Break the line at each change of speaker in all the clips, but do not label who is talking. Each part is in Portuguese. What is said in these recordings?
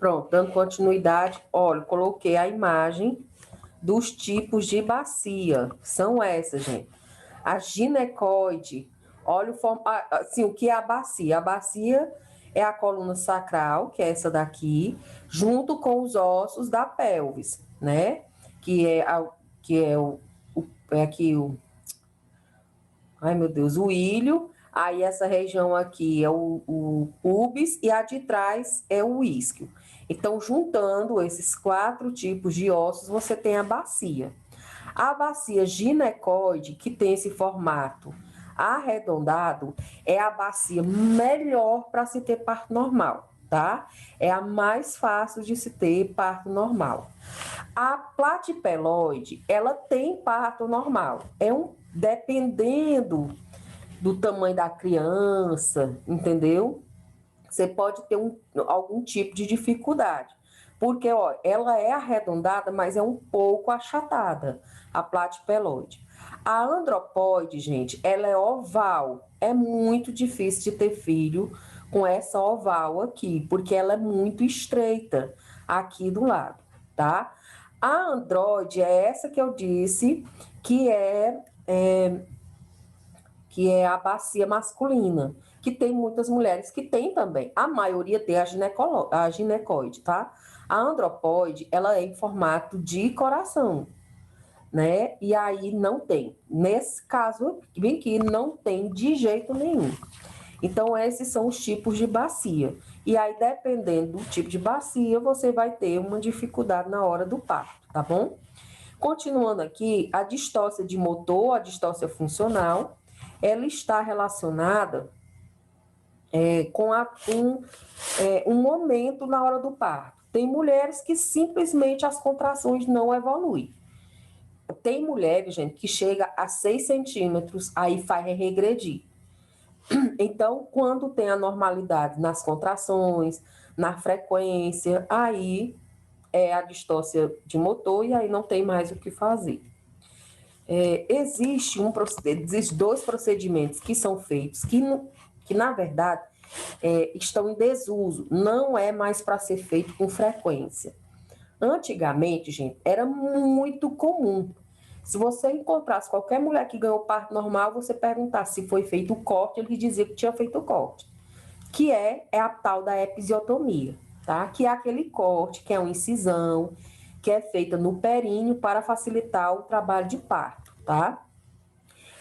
Pronto, dando continuidade, olha, coloquei a imagem dos tipos de bacia. São essas, gente. A ginecoide, olha assim, o que é a bacia? A bacia é a coluna sacral, que é essa daqui, junto com os ossos da pelvis, né? Que é aqui ai meu Deus, o ilho, aí essa região aqui é o pubis e a de trás é o isquio. Então, juntando esses 4 tipos de ossos, você tem a bacia. A bacia ginecoide, que tem esse formato arredondado, é a bacia melhor para se ter parto normal, tá? É a mais fácil de se ter parto normal. A platipeloide, ela tem parto normal. Dependendo do tamanho da criança, entendeu? Você pode ter algum tipo de dificuldade. Porque, ó, ela é arredondada, mas é um pouco achatada, a platipeloide. A andropoide, gente, ela é oval. É muito difícil de ter filho com essa oval aqui, porque ela é muito estreita aqui do lado, tá? A androide é essa que eu disse, que é a bacia masculina, que tem muitas mulheres que tem também. A maioria tem a ginecoide, tá? A andropoide, ela é em formato de coração, né? E aí não tem. Nesse caso, bem que não tem de jeito nenhum. Então, esses são os tipos de bacia. E aí, dependendo do tipo de bacia, você vai ter uma dificuldade na hora do parto, tá bom? Continuando aqui, a distócia de motor, a distócia funcional, ela está relacionada com um momento na hora do parto. Tem mulheres que simplesmente as contrações não evoluem. Tem mulheres, gente, que chega a 6 centímetros, aí faz regredir. Então, quando tem a normalidade nas contrações, na frequência, aí é a distócia de motor e aí não tem mais o que fazer. Existe 2 procedimentos que são feitos que na verdade, estão em desuso, não é mais para ser feito com frequência. Antigamente, gente, era muito comum. Se você encontrasse qualquer mulher que ganhou parto normal, você perguntasse se foi feito o corte, ele dizia que tinha feito o corte. Que é a tal da episiotomia, tá? Que é aquele corte, que é uma incisão, que é feita no períneo para facilitar o trabalho de parto, tá?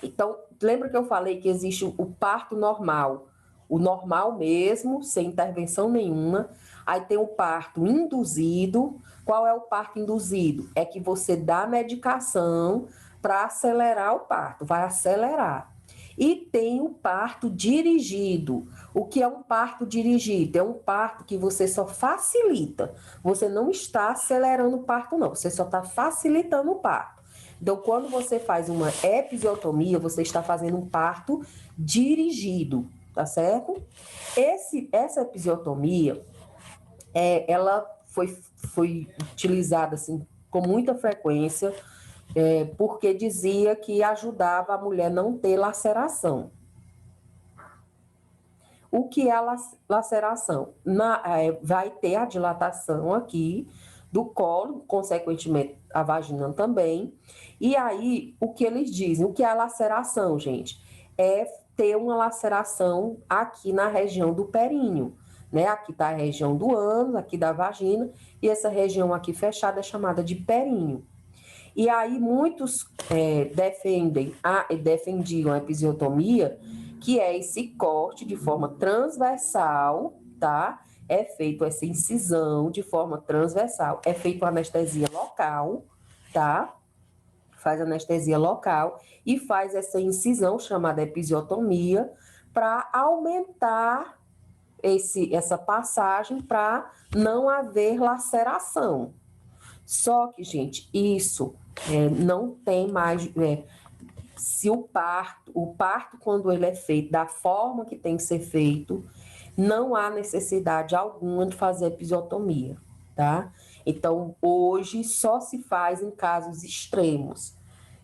Então, lembra que eu falei que existe o parto normal, o normal mesmo, sem intervenção nenhuma. Aí tem o parto induzido. Qual é o parto induzido? É que você dá medicação para acelerar o parto, vai acelerar. E tem o parto dirigido. O que é um parto dirigido? É um parto que você só facilita. Você não está acelerando o parto, não. Você só está facilitando o parto. Então, quando você faz uma episiotomia, você está fazendo um parto dirigido, tá certo? Essa episiotomia, ela foi utilizada assim, com muita frequência, porque dizia que ajudava a mulher não ter laceração. O que é a laceração? Vai ter a dilatação aqui do colo, consequentemente a vagina também. E aí, o que eles dizem? O que é a laceração, gente? É ter uma laceração aqui na região do períneo, né? Aqui está a região do ânus, aqui da vagina, e essa região aqui fechada é chamada de períneo. E aí muitos defendiam a episiotomia, que é esse corte de forma transversal, tá? É feito essa incisão de forma transversal, é feito anestesia local, tá? Faz anestesia local e faz essa incisão chamada episiotomia para aumentar essa passagem para não haver laceração. Só que, gente, isso não tem mais. Se o parto, quando ele é feito da forma que tem que ser feito, não há necessidade alguma de fazer episiotomia, tá? Então, hoje só se faz em casos extremos.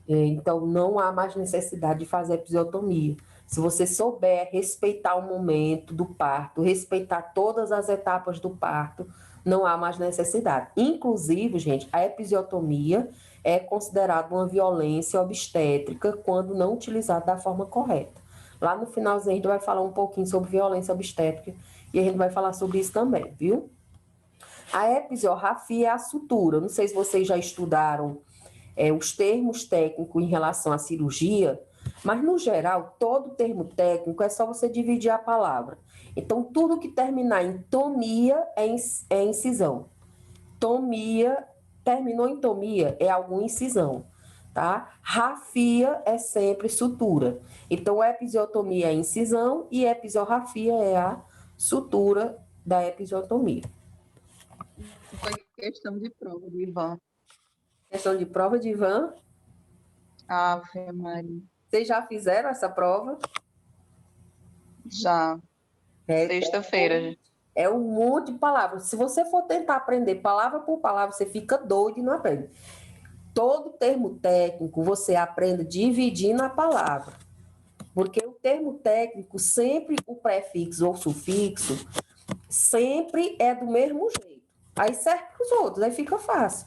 Então, não há mais necessidade de fazer episiotomia. Se você souber respeitar o momento do parto, respeitar todas as etapas do parto, não há mais necessidade. Inclusive, gente, a episiotomia é considerada uma violência obstétrica quando não utilizada da forma correta. Lá no finalzinho a gente vai falar um pouquinho sobre violência obstétrica e a gente vai falar sobre isso também, viu? A episiorrafia é a sutura. Não sei se vocês já estudaram os termos técnicos em relação à cirurgia, mas, no geral, todo termo técnico é só você dividir a palavra. Então, tudo que terminar em tomia é incisão. Tomia, terminou em tomia, é alguma incisão, tá? Rafia é sempre sutura. Então, episiotomia é incisão e episiorrafia é a sutura da episiotomia.
Foi questão de prova de Ivan.
Questão de prova de Ivan?
Ave Maria.
Vocês já fizeram essa prova?
Já. Sexta-feira, gente.
É um monte de palavras. Se você for tentar aprender palavra por palavra, você fica doido e não aprende. Todo termo técnico você aprende dividindo a palavra. Porque o termo técnico, sempre o prefixo ou sufixo, sempre é do mesmo jeito. Aí serve para os outros, aí fica fácil,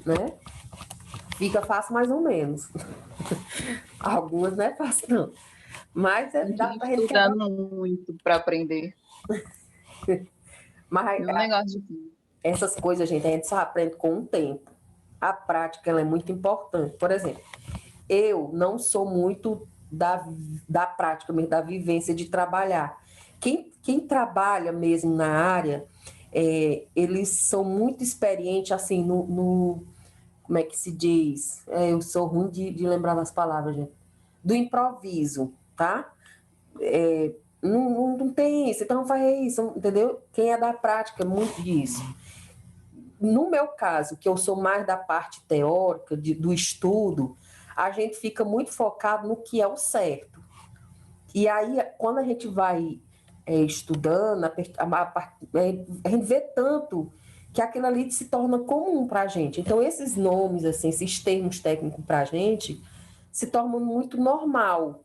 né? Fica fácil mais ou menos. Algumas não é fácil, não. Mas dá para gente
estudando muito para aprender.
Mas
é um negócio de...
essas coisas, gente, a gente só aprende com o tempo. A prática ela é muito importante. Por exemplo, eu não sou muito da prática, mesmo da vivência de trabalhar. Quem trabalha mesmo na área, eles são muito experientes, assim, como é que se diz? Eu sou ruim de lembrar das palavras, gente. Do improviso, tá? Não tem isso, então faz isso, entendeu? Quem é da prática, muito disso. No meu caso, que eu sou mais da parte teórica, do estudo, a gente fica muito focado no que é o certo. E aí, quando a gente vai estudando, a gente vê tanto que aquilo ali se torna comum para a gente. Então, esses nomes, assim, esses termos técnicos para a gente, se tornam muito normal,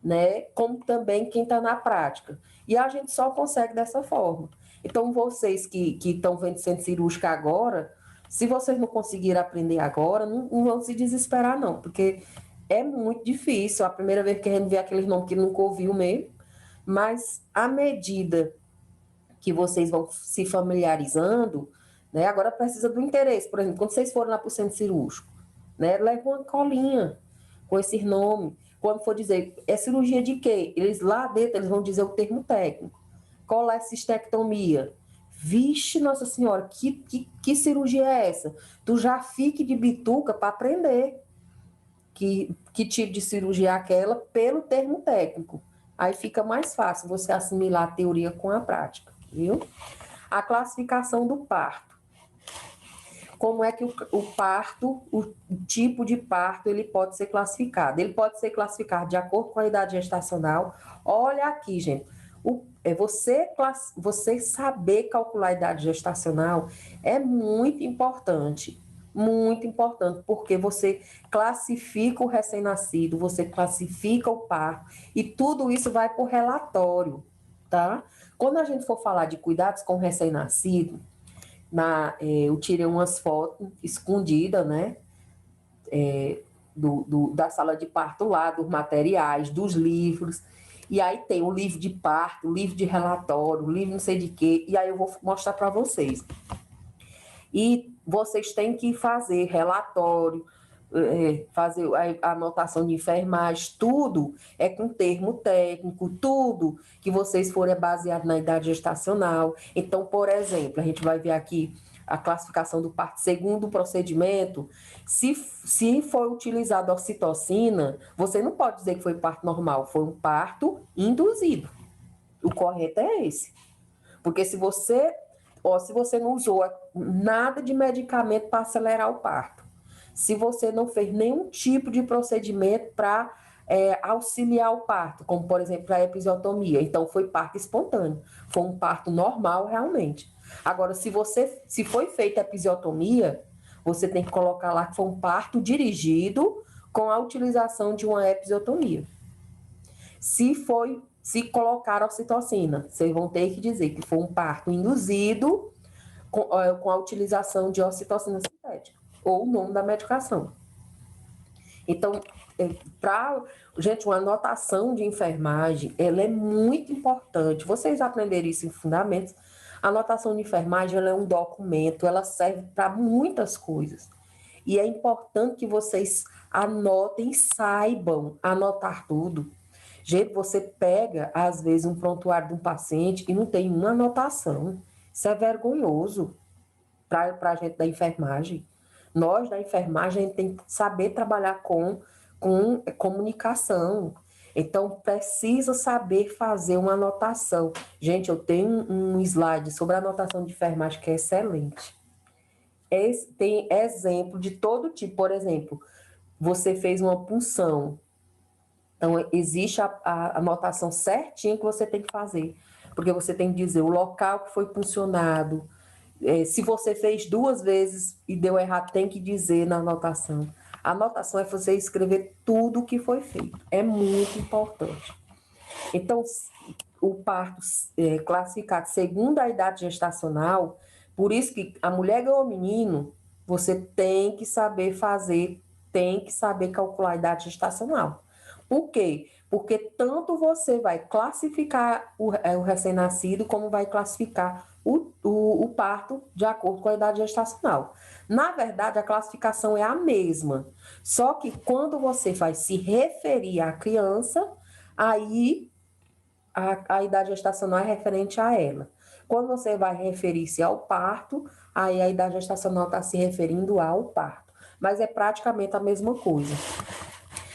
né? Como também quem está na prática. E a gente só consegue dessa forma. Então, vocês que estão vendo centro cirúrgico agora, se vocês não conseguirem aprender agora, não vão se desesperar, não, porque é muito difícil. A primeira vez que a gente vê aqueles nomes que nunca ouviu mesmo, mas à medida que vocês vão se familiarizando, né? Agora precisa do interesse. Por exemplo, quando vocês forem lá para o centro cirúrgico, né? Leva uma colinha com esse nome. Quando for dizer, é cirurgia de quê? Eles lá dentro, eles vão dizer o termo técnico. Colecistectomia. Vixe, Nossa Senhora, que cirurgia é essa? Tu já fique de bituca para aprender que tipo de cirurgia é aquela pelo termo técnico. Aí fica mais fácil você assimilar a teoria com a prática, viu? A classificação do parto. Como é que o parto, o tipo de parto, ele pode ser classificado? Ele pode ser classificado de acordo com a idade gestacional. Olha aqui, gente. Você saber calcular a idade gestacional é muito importante, porque você classifica o recém-nascido, você classifica o parto, e tudo isso vai para o relatório, tá? Quando a gente for falar de cuidados com o recém-nascido, eu tirei umas fotos escondidas, né? Da sala de parto lá, dos materiais, dos livros. E aí tem o livro de parto, o livro de relatório, o livro não sei de quê, e aí eu vou mostrar para vocês. E vocês têm que fazer relatório, fazer a anotação de enfermagem, tudo é com termo técnico, tudo que vocês forem é baseado na idade gestacional. Então, por exemplo, a gente vai ver aqui a classificação do parto segundo o procedimento. Se for utilizado ocitocina, você não pode dizer que foi parto normal, foi um parto induzido. O correto é esse. Porque se você não usou nada de medicamento para acelerar o parto, se você não fez nenhum tipo de procedimento para auxiliar o parto, como, por exemplo, a episiotomia, então foi parto espontâneo, foi um parto normal realmente. Agora, se foi feita a episiotomia, você tem que colocar lá que foi um parto dirigido com a utilização de uma episiotomia. Se colocar ocitocina, vocês vão ter que dizer que foi um parto induzido com a utilização de ocitocina sintética, ou o nome da medicação. Então, gente, uma anotação de enfermagem, ela é muito importante. Vocês aprenderam isso em fundamentos. A anotação de enfermagem, ela é um documento, ela serve para muitas coisas. E é importante que vocês anotem e saibam anotar tudo. Gente, você pega, às vezes, um prontuário de um paciente e não tem uma anotação. Isso é vergonhoso para a gente da enfermagem. Nós, da enfermagem, a gente tem que saber trabalhar com comunicação. Então, precisa saber fazer uma anotação. Gente, eu tenho um slide sobre a anotação de enfermagem que é excelente. Tem exemplo de todo tipo. Por exemplo, você fez uma punção. Então, existe a anotação certinha que você tem que fazer. Porque você tem que dizer o local que foi puncionado. Se você fez 2 vezes e deu errado, tem que dizer na anotação. A anotação é você escrever tudo o que foi feito. É muito importante. Então, o parto classificado segundo a idade gestacional, por isso que a mulher ganhou menino, você tem que saber fazer, tem que saber calcular a idade gestacional. Por quê? Porque tanto você vai classificar o recém-nascido, como vai classificar o parto de acordo com a idade gestacional. Na verdade, a classificação é a mesma, só que quando você vai se referir à criança, aí a idade gestacional é referente a ela. Quando você vai referir-se ao parto, aí a idade gestacional está se referindo ao parto. Mas é praticamente a mesma coisa.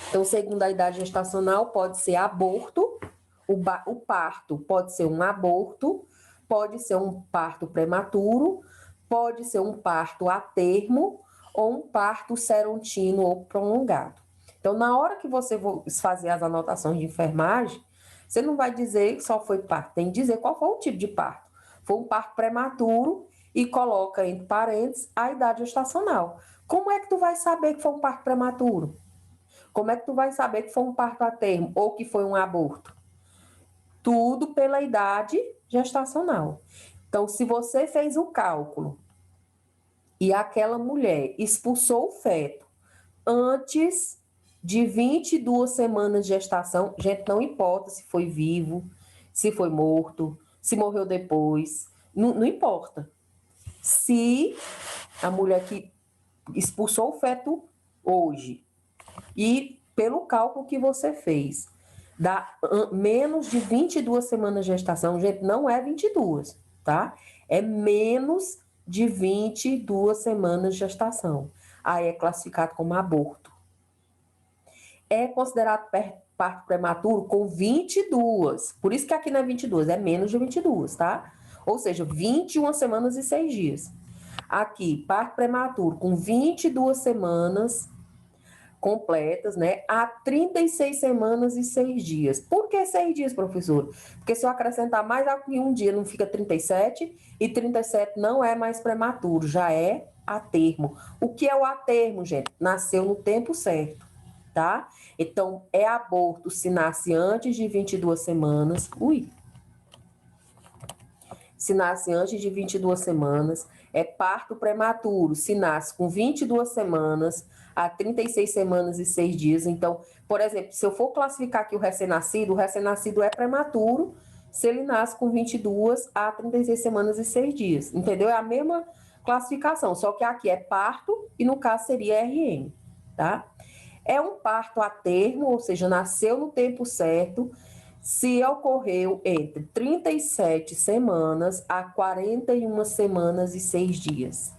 Então, segundo a idade gestacional, pode ser aborto, o parto pode ser um aborto, pode ser um parto prematuro, pode ser um parto a termo ou um parto serontino ou prolongado. Então, na hora que você for fazer as anotações de enfermagem, você não vai dizer que só foi parto, tem que dizer qual foi o tipo de parto. Foi um parto prematuro e coloca entre parênteses a idade gestacional. Como é que tu vai saber que foi um parto prematuro? Como é que tu vai saber que foi um parto a termo ou que foi um aborto? Tudo pela idade gestacional. Então, se você fez o cálculo e aquela mulher expulsou o feto antes de 22 semanas de gestação, gente, não importa se foi vivo, se foi morto, se morreu depois, não importa. Se a mulher que expulsou o feto hoje e pelo cálculo que você fez, dá menos de 22 semanas de gestação, gente, não é 22, tá? É menos de 22 semanas de gestação. Aí é classificado como aborto. É considerado parto prematuro com 22. Por isso que aqui não é 22, é menos de 22, tá? Ou seja, 21 semanas e 6 dias. Aqui, parto prematuro com 22 semanas completas, né? A 36 semanas e 6 dias. Por que 6 dias, professor? Porque se eu acrescentar mais aqui um dia, não fica 37, e 37 não é mais prematuro, já é a termo. O que é o a termo, gente? Nasceu no tempo certo, tá? Então, é aborto se nasce antes de 22 semanas. Se nasce antes de 22 semanas, é parto prematuro, se nasce com 22 semanas a 36 semanas e 6 dias. Então, por exemplo, se eu for classificar aqui o recém-nascido é prematuro se ele nasce com 22 a 36 semanas e 6 dias, entendeu? É a mesma classificação, só que aqui é parto e no caso seria RN, tá? É um parto a termo, ou seja, nasceu no tempo certo, se ocorreu entre 37 semanas a 41 semanas e 6 dias.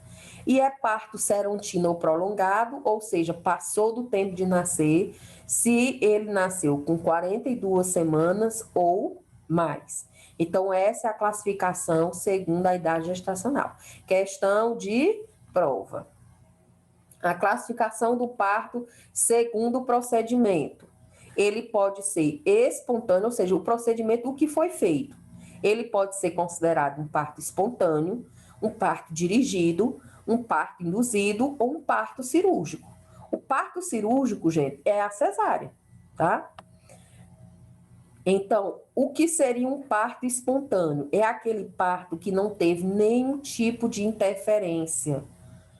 E é parto serontino ou prolongado, ou seja, passou do tempo de nascer, se ele nasceu com 42 semanas ou mais. Então, essa é a classificação segundo a idade gestacional. Questão de prova. A classificação do parto segundo o procedimento. Ele pode ser espontâneo, ou seja, o procedimento, o que foi feito. Ele pode ser considerado um parto espontâneo, um parto dirigido, um parto induzido ou um parto cirúrgico. O parto cirúrgico, gente, é a cesárea, tá? Então, o que seria um parto espontâneo? É aquele parto que não teve nenhum tipo de interferência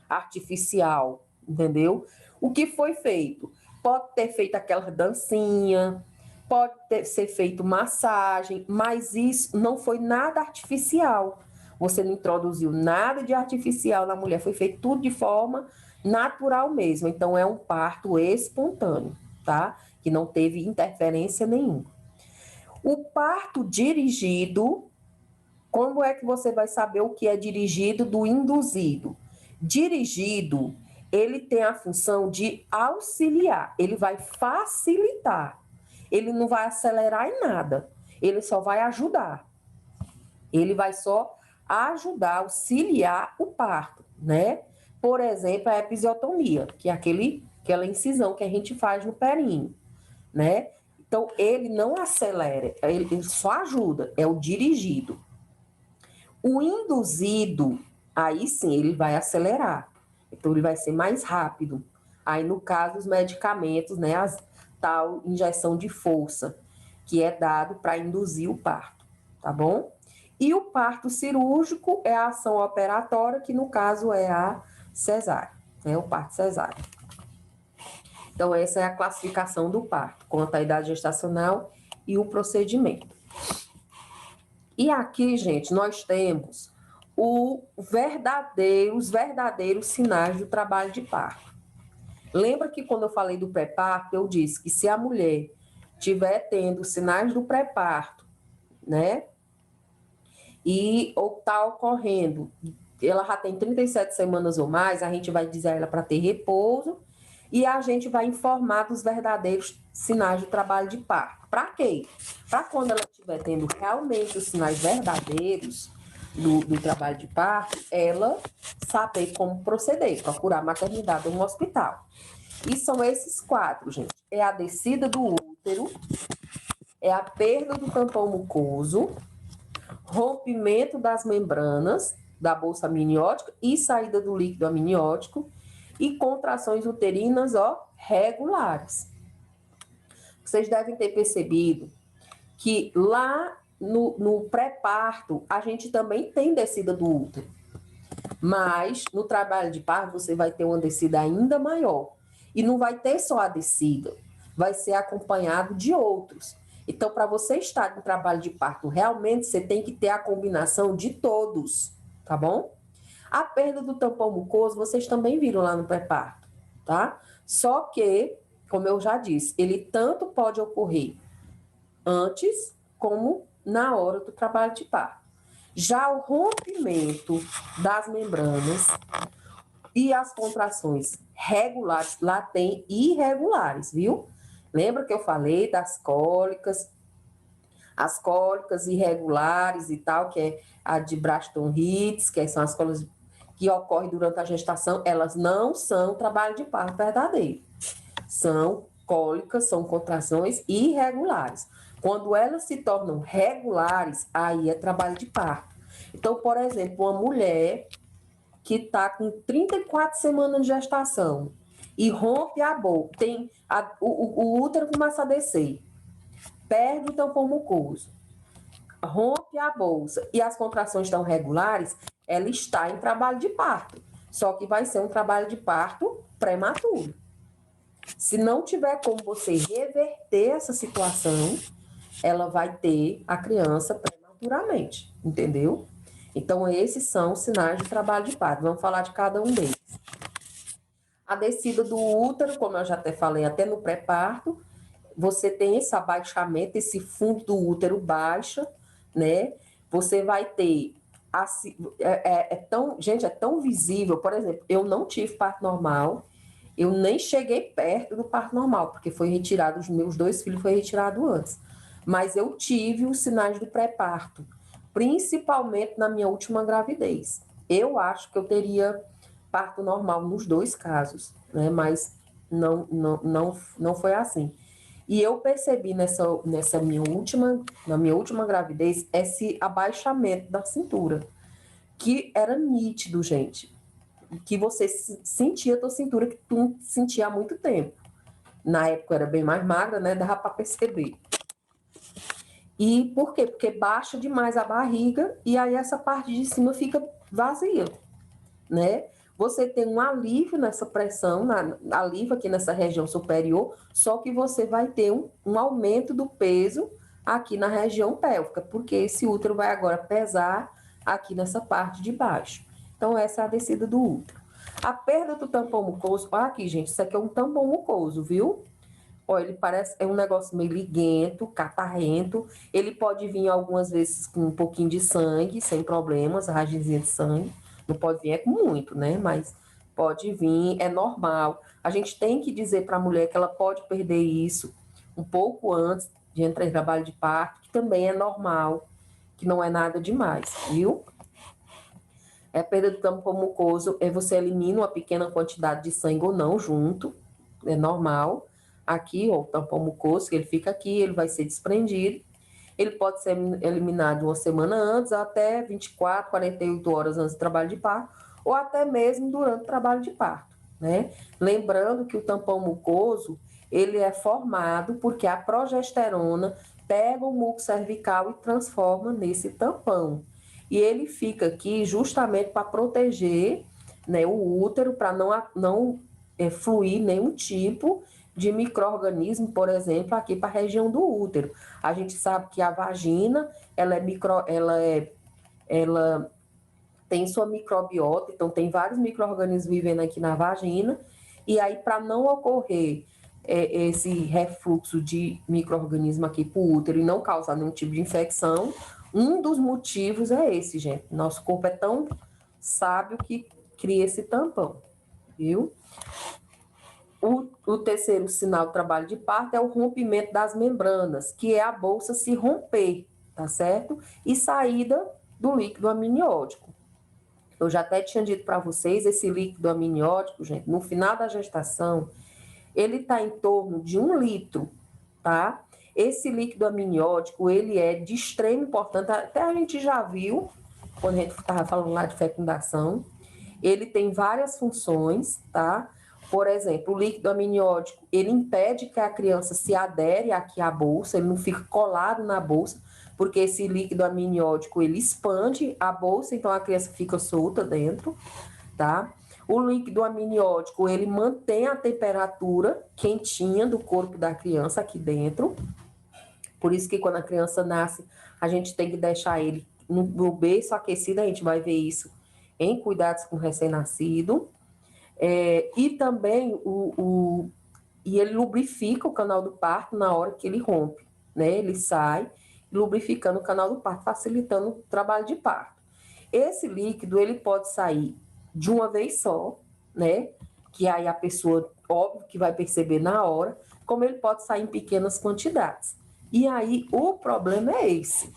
artificial, entendeu? O que foi feito? Pode ter feito aquela dancinha, ser feito massagem, mas isso não foi nada artificial. Você não introduziu nada de artificial na mulher, foi feito tudo de forma natural mesmo. Então, é um parto espontâneo, tá? Que não teve interferência nenhuma. O parto dirigido, como é que você vai saber o que é dirigido do induzido? Dirigido, ele tem a função de auxiliar, ele vai facilitar, ele não vai acelerar em nada, ele só vai ajudar. Ele vai só ajudar, auxiliar o parto, né? Por exemplo, a episiotomia, que é aquela incisão que a gente faz no períneo, né? Então, ele não acelera, ele só ajuda, é o dirigido. O induzido, aí sim, ele vai acelerar. Então, ele vai ser mais rápido. Aí, no caso, os medicamentos, né, tal injeção de força, que é dado para induzir o parto, tá bom? E o parto cirúrgico é a ação operatória, que no caso é a cesárea, né, o parto cesáreo. Então, essa é a classificação do parto, quanto à idade gestacional e o procedimento. E aqui, gente, nós temos os verdadeiros sinais do trabalho de parto. Lembra que quando eu falei do pré-parto, eu disse que se a mulher estiver tendo sinais do pré-parto, né, e ou está ocorrendo, ela já tem 37 semanas ou mais, a gente vai dizer a ela para ter repouso e a gente vai informar dos verdadeiros sinais do trabalho de parto. Para quê? Para quando ela estiver tendo realmente os sinais verdadeiros do trabalho de parto, ela saber como proceder, procurar maternidade ou um hospital. E são esses quatro, gente. É a descida do útero, é a perda do tampão mucoso, rompimento das membranas da bolsa amniótica e saída do líquido amniótico e contrações uterinas, regulares. Vocês devem ter percebido que lá no pré-parto a gente também tem descida do útero, mas no trabalho de parto você vai ter uma descida ainda maior e não vai ter só a descida, vai ser acompanhado de outros. Então, para você estar no trabalho de parto, realmente você tem que ter a combinação de todos, tá bom? A perda do tampão mucoso, vocês também viram lá no pré-parto, tá? Só que, como eu já disse, ele tanto pode ocorrer antes como na hora do trabalho de parto. Já o rompimento das membranas e as contrações regulares, lá tem irregulares, viu? Lembra que eu falei das cólicas, as cólicas irregulares e tal, que é a de Braxton Hicks, que são as cólicas que ocorrem durante a gestação, elas não são trabalho de parto verdadeiro. São cólicas, são contrações irregulares. Quando elas se tornam regulares, aí é trabalho de parto. Então, por exemplo, uma mulher que está com 34 semanas de gestação e rompe a boca, o útero começa a descer, perde o tampão mucoso, rompe a bolsa e as contrações estão regulares, ela está em trabalho de parto. Só que vai ser um trabalho de parto prematuro. Se não tiver como você reverter essa situação, ela vai ter a criança prematuramente, entendeu? Então, esses são os sinais de trabalho de parto. Vamos falar de cada um deles. A descida do útero, como eu já até falei, até no pré-parto, você tem esse abaixamento, esse fundo do útero baixa, né? Você vai ter... Gente, é tão visível. Por exemplo, eu não tive parto normal, eu nem cheguei perto do parto normal, porque foi retirado, os meus 2 filhos foi retirado antes. Mas eu tive os sinais do pré-parto, principalmente na minha última gravidez. Eu acho que eu teria parto normal nos 2 casos, né? Mas não foi assim. E eu percebi na minha última gravidez, esse abaixamento da cintura, que era nítido, gente, que você sentia a tua cintura, que tu não sentia há muito tempo. Na época eu era bem mais magra, né? Dava para perceber. E por quê? Porque baixa demais a barriga e aí essa parte de cima fica vazia, né? Você tem um alívio nessa pressão, alívio aqui nessa região superior, só que você vai ter um aumento do peso aqui na região pélvica, porque esse útero vai agora pesar aqui nessa parte de baixo. Então, essa é a descida do útero. A perda do tampão mucoso, olha aqui, gente, isso aqui é um tampão mucoso, viu? Olha, ele parece, é um negócio meio liguento, catarrento. Ele pode vir algumas vezes com um pouquinho de sangue, sem problemas, ragezinha de sangue. Não pode vir é com muito, né? Mas pode vir, é normal. A gente tem que dizer para a mulher que ela pode perder isso um pouco antes de entrar em trabalho de parto, que também é normal, que não é nada demais, viu? É a perda do tampão mucoso, você elimina uma pequena quantidade de sangue ou não junto, é normal. Aqui, ó, o tampão mucoso, ele fica aqui, ele vai ser desprendido. Ele pode ser eliminado uma semana antes, até 24, 48 horas antes do trabalho de parto, ou até mesmo durante o trabalho de parto, né? Lembrando que o tampão mucoso, ele é formado porque a progesterona pega o muco cervical e transforma nesse tampão. E ele fica aqui justamente para proteger, né, o útero, para não fluir nenhum tipo de micro-organismo, por exemplo, aqui para a região do útero. A gente sabe que a vagina, ela tem sua microbiota, então tem vários micro-organismos vivendo aqui na vagina, e aí para não ocorrer esse refluxo de micro-organismo aqui para o útero e não causar nenhum tipo de infecção, um dos motivos é esse, gente. Nosso corpo é tão sábio que cria esse tampão, viu? O terceiro sinal do trabalho de parto é o rompimento das membranas, que é a bolsa se romper, tá certo? E saída do líquido amniótico. Eu já até tinha dito para vocês, esse líquido amniótico, gente, no final da gestação, ele está em torno de 1 litro, tá? Esse líquido amniótico, ele é de extrema importância, até a gente já viu, quando a gente estava falando lá de fecundação, ele tem várias funções, tá? Por exemplo, o líquido amniótico, ele impede que a criança se adere aqui à bolsa, ele não fica colado na bolsa, porque esse líquido amniótico, ele expande a bolsa, então a criança fica solta dentro, tá? O líquido amniótico, ele mantém a temperatura quentinha do corpo da criança aqui dentro. Por isso que quando a criança nasce, a gente tem que deixar ele no berço aquecido, a gente vai ver isso em cuidados com o recém-nascido. E também e ele lubrifica o canal do parto na hora que ele rompe, né? Ele sai lubrificando o canal do parto, facilitando o trabalho de parto. Esse líquido, ele pode sair de uma vez só, né? Que aí a pessoa, óbvio, que vai perceber na hora, como ele pode sair em pequenas quantidades. E aí, o problema é esse.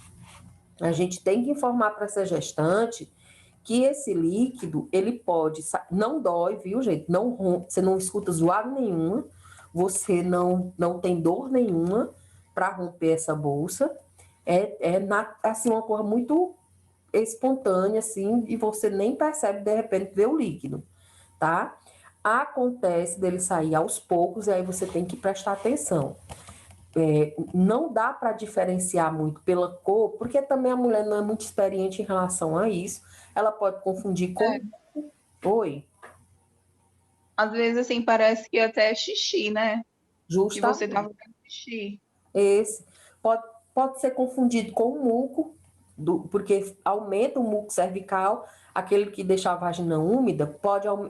A gente tem que informar para essa gestante que esse líquido, ele pode, não dói, viu, gente? Não rompe, você não escuta zoada nenhuma, você não tem dor nenhuma para romper essa bolsa. Assim, uma coisa muito espontânea, assim, e você nem percebe, de repente, ver o líquido, tá? Acontece dele sair aos poucos, e aí você tem que prestar atenção. Não dá para diferenciar muito pela cor, porque também a mulher não é muito experiente em relação a isso. Ela pode confundir com... Oi?
Às vezes, assim, parece que até é xixi, né? Que você
Justamente.
tá fazendo xixi.
Esse pode ser confundido com o muco, porque aumenta o muco cervical, aquele que deixa a vagina úmida,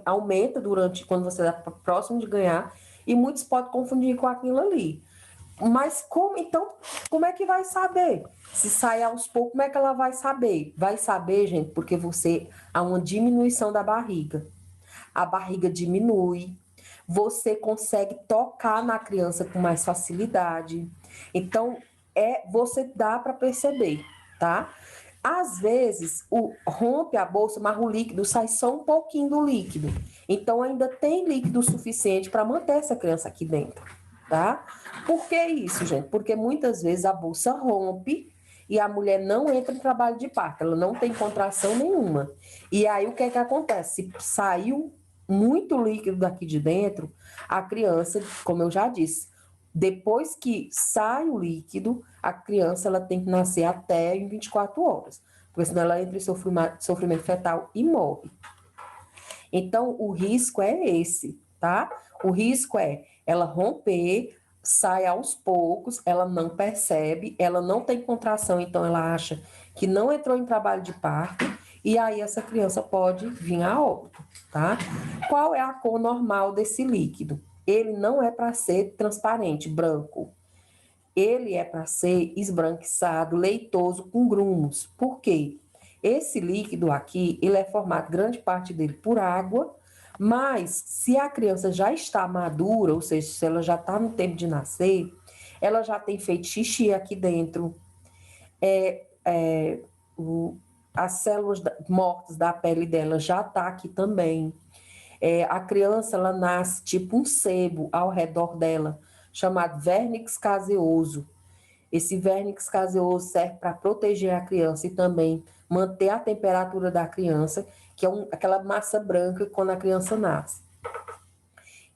aumenta durante quando você está próximo de ganhar, e muitos podem confundir com aquilo ali. Mas como é que vai saber? Se sai aos poucos, como é que ela vai saber? Vai saber, gente, porque há uma diminuição da barriga. A barriga diminui, você consegue tocar na criança com mais facilidade. Então, você dá para perceber, tá? Às vezes, rompe a bolsa, mas o líquido sai só um pouquinho do líquido. Então, ainda tem líquido suficiente para manter essa criança aqui dentro, tá? Por que isso, gente? Porque muitas vezes a bolsa rompe e a mulher não entra em trabalho de parto, ela não tem contração nenhuma. E aí, o que é que acontece? Se saiu muito líquido daqui de dentro, a criança, como eu já disse, Depois que sai o líquido, a criança ela tem que nascer até em 24 horas, porque senão ela entra em sofrimento fetal e morre. Então, o risco é esse, tá? O risco é ela romper, sai aos poucos, ela não percebe, ela não tem contração, então ela acha que não entrou em trabalho de parto, e aí essa criança pode vir a óbito, tá? Qual é a cor normal desse líquido? Ele não é para ser transparente, branco. Ele é para ser esbranquiçado, leitoso, com grumos. Por quê? Esse líquido aqui, ele é formado, grande parte dele, por água, mas se a criança já está madura, ou seja, se ela já está no tempo de nascer, ela já tem feito xixi aqui dentro, as células mortas da pele dela já tá aqui também. A criança, ela nasce tipo um sebo ao redor dela, chamado vernix caseoso. Esse vernix caseoso serve para proteger a criança e também manter a temperatura da criança, que é aquela massa branca quando a criança nasce.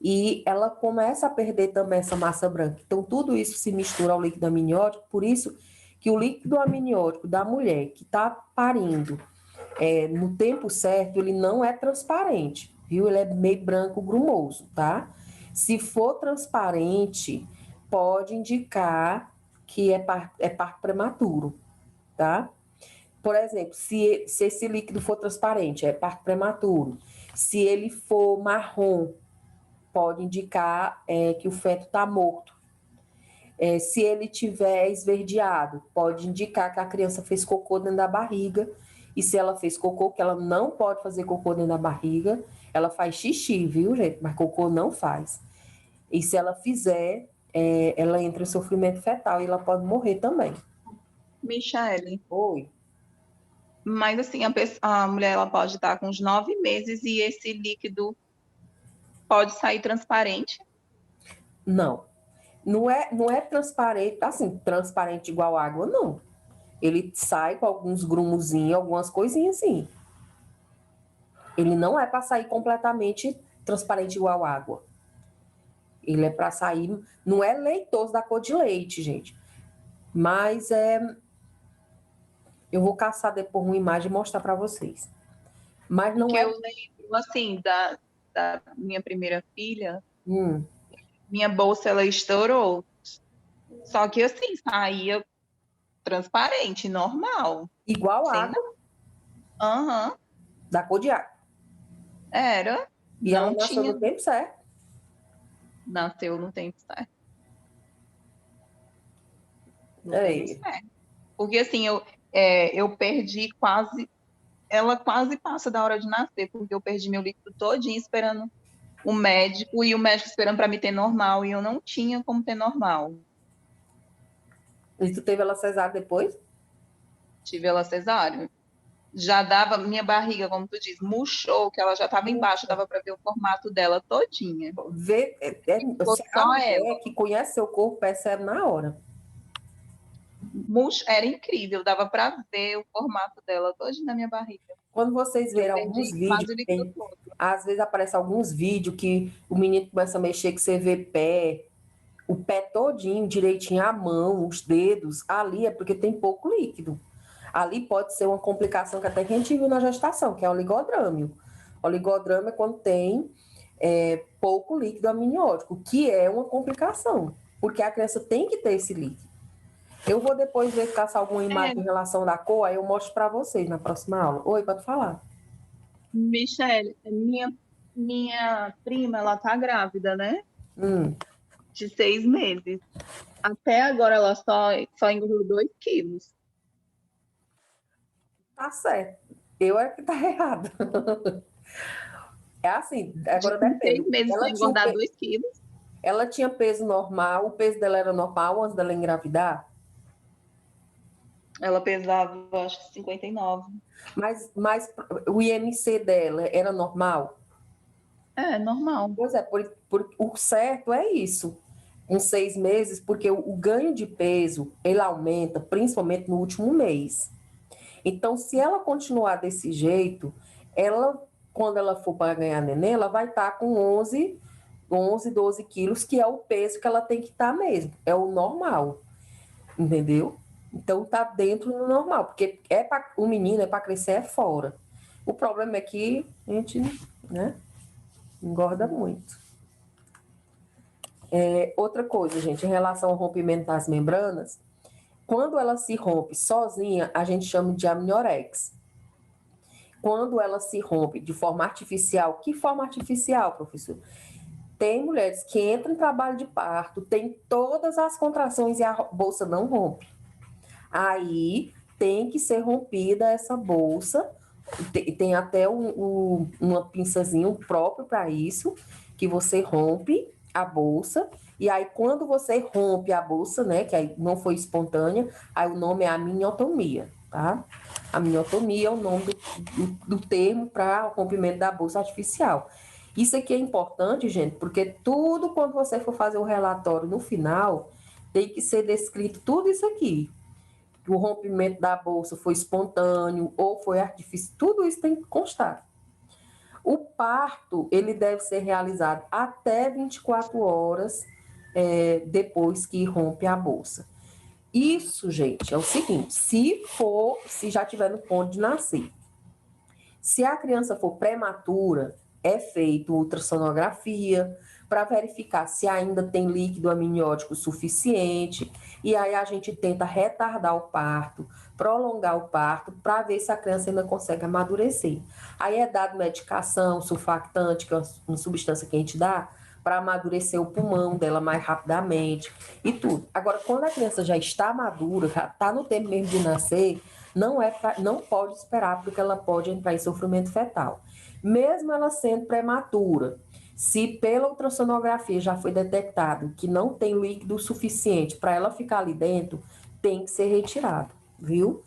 E ela começa a perder também essa massa branca. Então, tudo isso se mistura ao líquido amniótico, por isso que o líquido amniótico da mulher que está parindo no tempo certo, ele não é transparente, viu? Ele é meio branco grumoso, tá? Se for transparente, pode indicar que é parto prematuro, tá? Por exemplo, se esse líquido for transparente, é parto prematuro. Se ele for marrom, pode indicar que o feto está morto. Se ele tiver esverdeado, pode indicar que a criança fez cocô dentro da barriga. E se ela fez cocô, que ela não pode fazer cocô dentro da barriga, ela faz xixi, viu, gente? Mas cocô não faz. E se ela fizer, ela entra em sofrimento fetal e ela pode morrer também.
Michele.
Oi.
Mas assim, a mulher ela pode estar com uns 9 meses e esse líquido pode sair transparente?
Não. Não é transparente, assim, transparente igual água, não. Ele sai com alguns grumozinhos, algumas coisinhas assim. Ele não é para sair completamente transparente igual água. Ele é para sair, não é leitoso da cor de leite, gente. Mas eu vou caçar depois uma imagem e mostrar para vocês. Mas não
Porque
é.
eu lembro, assim, da minha primeira filha,
Hum.
minha bolsa ela estourou. Só que assim, saía transparente, normal.
Igual
Sem
água.
nada. Aham.
Da cor de água.
Era.
E ela
Não
nasceu
tinha.
no tempo certo.
Nasceu no tempo certo. No tempo
Aí.
certo. Porque assim, eu perdi quase. Ela quase passa da hora de nascer, porque eu perdi meu líquido todinho esperando o médico e o médico esperando para me ter normal e eu não tinha como ter normal.
E tu teve ela cesárea depois?
Tive ela cesárea. Já dava, minha barriga, como tu diz, murchou, que ela já estava embaixo, dava para ver o formato dela todinha.
Vê,
Ficou
a
só ela.
mulher que conhece seu corpo percebe na hora.
Era incrível, dava para ver o formato dela todinha na minha barriga.
Quando vocês
Que eu
verem alguns
perdi
vídeos,
quase o
que
líquido
tem,
todo.
às vezes aparece alguns vídeos que o menino começa a mexer, que você vê pé, o pé todinho, direitinho, a mão, os dedos, ali é porque tem pouco líquido. Ali pode ser uma complicação que até que a gente viu na gestação, que é o oligodrâmio. O oligodrâmio é quando tem pouco líquido amniótico, que é uma complicação, porque a criança tem que ter esse líquido. Eu vou depois ver caçar alguma imagem em relação da cor, aí eu mostro para vocês na próxima aula. Oi, pode falar.
Michelle, minha prima, ela tá grávida, né? De 6 meses. Até agora ela só engordou 2 quilos.
Tá certo. Eu é que tá errado. É assim,
De
agora depende.
6 meses só engordar 2 quilos.
Ela tinha peso normal, o peso dela era normal antes dela engravidar?
Ela pesava, acho que 59.
Mas o IMC dela era normal?
É, normal.
Pois é, o certo é isso. Com 6 meses, porque o ganho de peso, ele aumenta, principalmente no último mês. Então, se ela continuar desse jeito, ela, quando ela for para ganhar neném, ela vai estar com 11, 11, 12 quilos, que é o peso que ela tem que estar mesmo, é o normal, entendeu? Então tá dentro do normal, porque o menino é para crescer é fora. O problema é que a gente, né, engorda muito. Outra coisa, gente, em relação ao rompimento das membranas, quando ela se rompe sozinha, a gente chama de amniorexia. Quando ela se rompe de forma artificial, que forma artificial, professor? Tem mulheres que entram em trabalho de parto, tem todas as contrações e a bolsa não rompe. Aí tem que ser rompida essa bolsa, tem até uma pinçazinha próprio para isso, que você rompe a bolsa, e aí quando você rompe a bolsa, né, que aí não foi espontânea, aí o nome é amniotomia, tá? Amniotomia é o nome do termo para o rompimento da bolsa artificial. Isso aqui é importante, gente, porque tudo quando você for fazer o relatório no final, tem que ser descrito tudo isso aqui. O rompimento da bolsa foi espontâneo ou foi artificial, tudo isso tem que constar. O parto, ele deve ser realizado até 24 horas depois que rompe a bolsa. Isso, gente, é o seguinte, se já tiver no ponto de nascer, se a criança for prematura, é feito ultrassonografia para verificar se ainda tem líquido amniótico suficiente, e aí a gente tenta retardar o parto, prolongar o parto, para ver se a criança ainda consegue amadurecer. Aí é dado medicação, surfactante, que é uma substância que a gente dá, para amadurecer o pulmão dela mais rapidamente e tudo. Agora, quando a criança já está madura, já está no tempo mesmo de nascer, não pode esperar, porque ela pode entrar em sofrimento fetal. Mesmo ela sendo prematura, se pela ultrassonografia já foi detectado que não tem líquido suficiente para ela ficar ali dentro, tem que ser retirado, viu?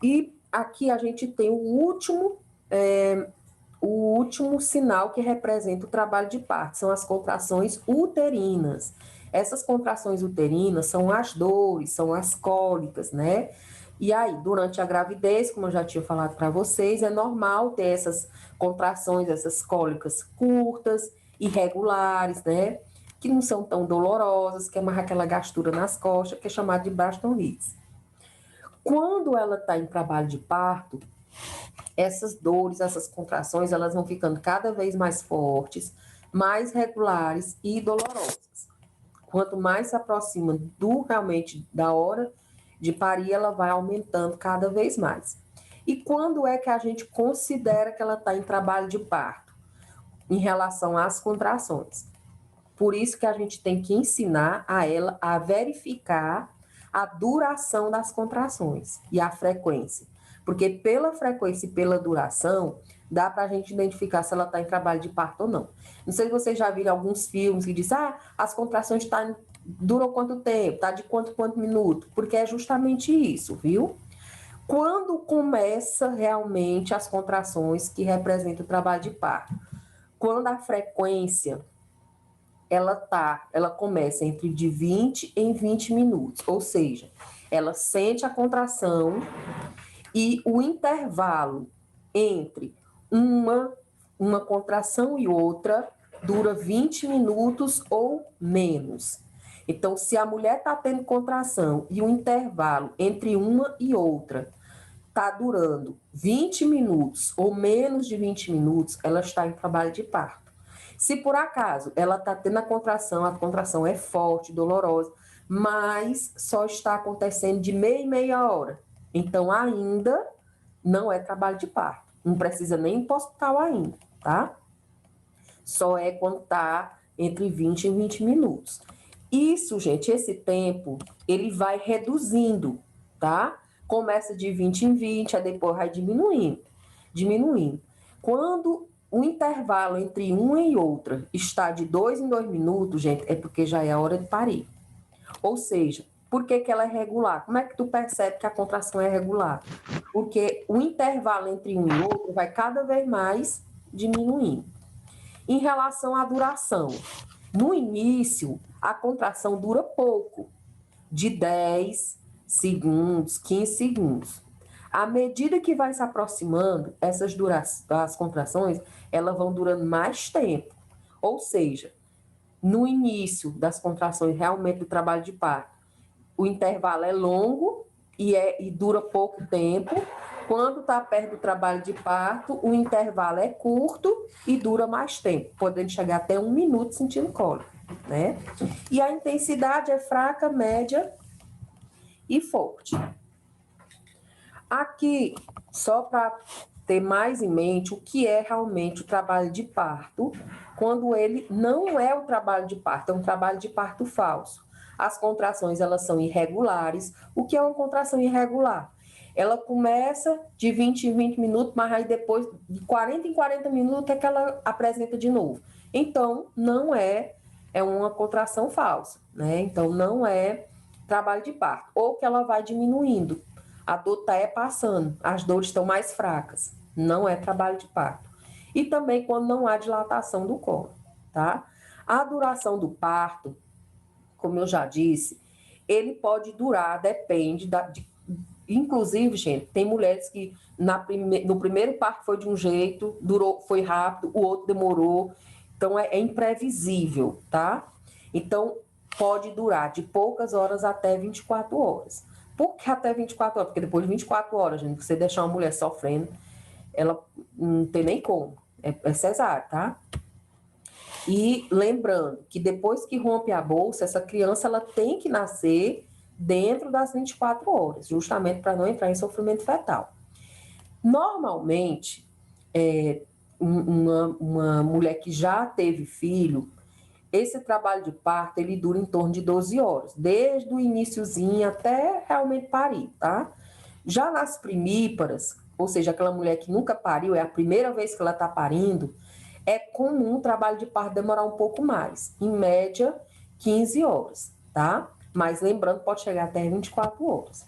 E aqui a gente tem o último sinal que representa o trabalho de parto, são as contrações uterinas. Essas contrações uterinas são as dores, são as cólicas, né? E aí, durante a gravidez, como eu já tinha falado para vocês, é normal ter essas contrações, essas cólicas curtas, irregulares, né? Que não são tão dolorosas, que é mais aquela gastura nas costas, que é chamada de Baston-Hicks. Quando ela está em trabalho de parto, essas dores, essas contrações, elas vão ficando cada vez mais fortes, mais regulares e dolorosas. Quanto mais se aproxima realmente da hora de parir, ela vai aumentando cada vez mais. E quando é que a gente considera que ela está em trabalho de parto? Em relação às contrações. Por isso que a gente tem que ensinar a ela a verificar a duração das contrações e a frequência. Porque pela frequência e pela duração, dá para a gente identificar se ela está em trabalho de parto ou não. Não sei se vocês já viram alguns filmes que dizem, as contrações duram quanto tempo, tá de quanto minuto? Porque é justamente isso, viu? Quando começa realmente as contrações que representam o trabalho de parto? Quando a frequência ela começa entre de 20 em 20 minutos, ou seja, ela sente a contração e o intervalo entre uma contração e outra dura 20 minutos ou menos. Então, se a mulher está tendo contração e o intervalo entre uma e outra está durando 20 minutos ou menos de 20 minutos, ela está em trabalho de parto. Se por acaso ela está tendo a contração é forte, dolorosa, mas só está acontecendo de meia em meia hora. Então, ainda não é trabalho de parto. Não precisa nem ir para o hospital ainda, tá? Só é quando está entre 20 e 20 minutos. Isso, gente, esse tempo, ele vai reduzindo, tá? Começa de 20 em 20, aí depois vai diminuindo. Quando o intervalo entre uma e outra está de 2 em 2 minutos, gente, é porque já é a hora de parir. Ou seja, por que ela é regular? Como é que tu percebe que a contração é regular? Porque o intervalo entre um e outro vai cada vez mais diminuindo. Em relação à duração, no início, a contração dura pouco, de 10 segundos, 15 segundos. À medida que vai se aproximando, as contrações, elas vão durando mais tempo. Ou seja, no início das contrações realmente do trabalho de parto, o intervalo é longo e dura pouco tempo. Quando está perto do trabalho de parto, o intervalo é curto e dura mais tempo, podendo chegar até 1 minuto sentindo cólica, né? E a intensidade é fraca, média e forte. Aqui, só para ter mais em mente o que é realmente o trabalho de parto, quando ele não é o trabalho de parto, é um trabalho de parto falso. As contrações, elas são irregulares. O que é uma contração irregular? Ela começa de 20 em 20 minutos, mas aí depois, de 40 em 40 minutos, é que ela apresenta de novo. Então, não é uma contração falsa, né? Então, não é trabalho de parto. Ou que ela vai diminuindo. A dor está passando, as dores estão mais fracas. Não é trabalho de parto. E também quando não há dilatação do colo, tá? A duração do parto, como eu já disse, ele pode durar, depende inclusive, gente, tem mulheres que no primeiro parto foi de um jeito, foi rápido, o outro demorou. Então, é imprevisível, tá? Então, pode durar de poucas horas até 24 horas. Por que até 24 horas? Porque depois de 24 horas, gente, você deixar uma mulher sofrendo, ela não tem nem como. É cesárea, tá? E lembrando que depois que rompe a bolsa, essa criança ela tem que nascer dentro das 24 horas, justamente para não entrar em sofrimento fetal. Normalmente, uma mulher que já teve filho, esse trabalho de parto, ele dura em torno de 12 horas, desde o iniciozinho até realmente parir, tá? Já nas primíparas, ou seja, aquela mulher que nunca pariu, é a primeira vez que ela está parindo, é comum o trabalho de parto demorar um pouco mais, em média 15 horas, tá? Mas lembrando, pode chegar até 24 horas.